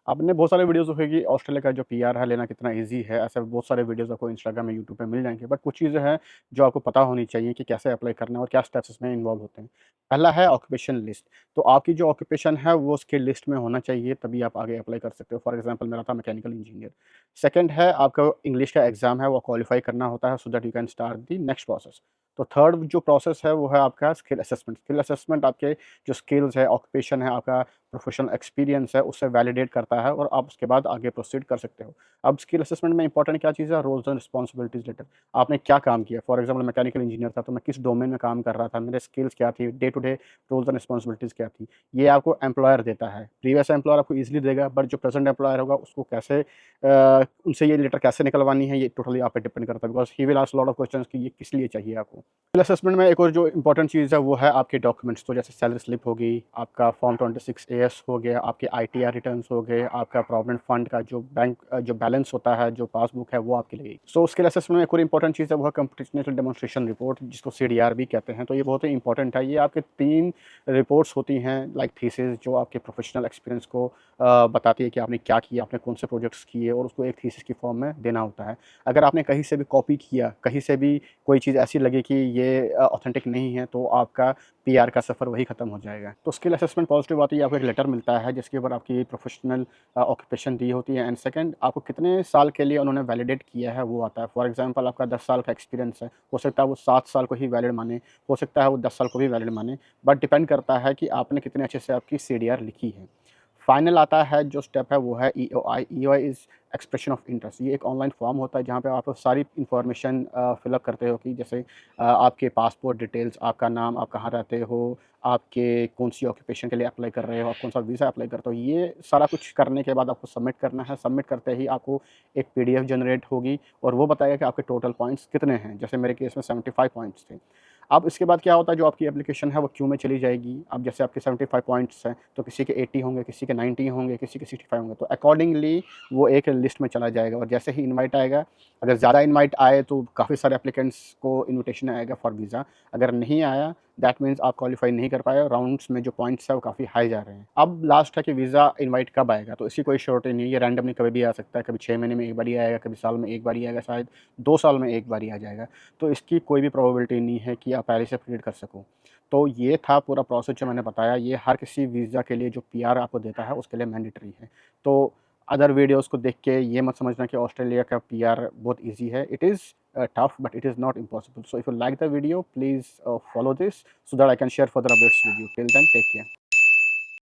आपने बहुत सारे वीडियोज़ देखे कि ऑस्ट्रेलिया का जो पीआर है लेना कितना ईज़ी है, ऐसे बहुत सारे वीडियोज़ आपको इंस्टाग्राम या यूट्यूब पे मिल जाएँगे। बट कुछ चीज़ें हैं जो आपको पता होनी चाहिए कि कैसे अप्लाई करना है और क्या स्टेप्स इसमें इन्वॉल्व होते हैं। पहला है ऑक्यूपेशन लिस्ट, तो आपकी जो ऑक्यूपेशन है वो उसकी लिस्ट में होना चाहिए, तभी आप आगे अप्लाई कर सकते हो। फॉर एग्ज़ाम्पल मेरा था मैकेनिकल इंजीनियर। सेकंड है आपका इंग्लिश का एग्ज़ाम है वो क्वालीफाई करना होता है so that you can start the next process. तो थर्ड जो प्रोसेस है वो है आपका स्किल असेसमेंट। स्किल असेसमेंट आपके जो स्किल्स है, ऑक्यूपेशन है, आपका प्रोफेशनल एक्सपीरियंस है, उससे वैलिडेट करता है और आप उसके बाद आगे प्रोसीड कर सकते हो। अब स्किल असेसमेंट में इंपॉर्टेंट क्या चीज़ है? Roles and responsibilities letter. आपने क्या काम किया? फॉर एग्ज़ाम्पल मैकेनिकल इंजीनियर था, तो मैं किस डोमेन में काम कर रहा था? मेरे स्किल्स क्या थी? Day to day roles and responsibilities क्या थी? ये आपको एम्प्लॉयर देता है। प्रीवियस एम्प्लॉयर आपको ईज़िली देगा, बट जो प्रेज़ेंट एम्प्लॉयर होगा उसको कैसे उनसे ये लेटर कैसे निकलवानी है, ये टोटली आप पे डिपेंड करता है, because he will ask lot of questions कि ये किस लिए चाहिए आपको। स्किल असेसमेंट में एक और जो इम्पोर्टेंट चीज़ है वो है आपके डॉक्यूमेंट्स, तो जैसे सैलरी स्लिप हो गई, आपका फॉर्म 26 एएस हो गया, आपके आईटीआर रिटर्न्स हो गए, आपका प्रोविडेंट फंड का जो बैंक जो बैलेंस होता है, जो पासबुक है वो आपके लगेगी। सो स्किल असेसमेंट में एक और इम्पोर्टेंट चीज़ है वो है कम्पटीशनल डेमोन्स्ट्रेशन रिपोर्ट, जिसको सीडीआर भी कहते हैं। तो ये बहुत ही इंपॉर्टेंट है। ये आपके 3 रिपोर्ट्स होती हैं लाइक थीसिस, जो आपके प्रोफेशनल एक्सपीरियंस को बताती है कि आपने क्या किया, आपने कौन से प्रोजेक्ट्स किए और उसको एक थीसिस की फॉर्म में देना होता है। अगर आपने कहीं से भी कॉपी किया, कहीं से भी कोई चीज़ ऐसी लगे कि ये ऑथेंटिक नहीं है, तो आपका पीआर का सफ़र वही ख़त्म हो जाएगा। तो स्किल असेसमेंट पॉजिटिव आती है, आपको एक लेटर मिलता है जिसके ऊपर आपकी प्रोफेशनल ऑक्यूपेशन दी होती है, एंड सेकंड आपको कितने साल के लिए उन्होंने वैलिडेट किया है वो आता है। फॉर एग्ज़ाम्पल आपका 10 साल का एक्सपीरियंस है, हो सकता है वो 7 साल को ही वैलिड माने, हो सकता है वो 10 साल को भी वैलिड माने, बट डिपेंड करता है कि आपने कितने अच्छे से आपकी सीडीआर लिखी है। फाइनल आता है जो स्टेप है वो है EOI. EOI is expression of interest. ये एक ऑनलाइन फॉर्म होता है जहाँ पे आप सारी इन्फॉर्मेशन फिलअप करते हो कि जैसे आपके पासपोर्ट डिटेल्स, आपका नाम, आप कहाँ रहते हो, आपके कौन-सी ऑक्यूपेशन के लिए अप्लाई कर रहे हो, आप कौन-सा वीज़ा अप्लाई करते हो। ये सारा कुछ करने के बाद आपको सबमिट करना है। सबमिट करते ही आपको एक पीडीएफ जनरेट होगी और वो बताएगा कि आपके टोटल पॉइंट्स कितने हैं। जैसे मेरे केस में 75 पॉइंट्स थे। अब इसके बाद क्या होता है, जो आपकी एप्लीकेशन है वो क्यू में चली जाएगी। अब जैसे आपके 75 पॉइंट्स हैं, तो किसी के 80 होंगे, किसी के 90 होंगे, किसी के 65 होंगे, तो अकॉर्डिंगली वो एक लिस्ट में चला जाएगा और जैसे ही इनवाइट आएगा, अगर ज़्यादा इनवाइट आए तो काफ़ी सारे एप्लीकेंट्स को इन्विटेशन आएगा फॉर वीज़ा। अगर नहीं आया, दैट मीन्स आप क्वालीफाई नहीं कर पाए, राउंड्स में जो पॉइंट्स है वो काफ़ी हाई जा रहे हैं। अब लास्ट है कि वीज़ा इनवाइट कब आएगा, तो इसकी कोई श्योरिटी नहीं है, ये रैंडमली कभी भी आ सकता है। कभी 6 महीने में एक बार ही आएगा, कभी साल में एक बार ही आएगा, शायद 2 साल में एक बार ही आ जाएगा। तो इसकी कोई भी प्रोबेबिलिटी नहीं है कि आप पहले से प्रिडिक्ट कर सको। तो ये था पूरा प्रोसेस जो मैंने बताया, ये हर किसी वीज़ा के लिए जो पीआर आपको देता है उसके लिए मैंडेटरी है। तो अदर वीडियोज़ को देख के ये मत समझना कि ऑस्ट्रेलिया का पीआर बहुत ईज़ी है। It is tough, but it is not impossible. So if you like the video, please follow this so that I can share further updates with you. Till then, take care.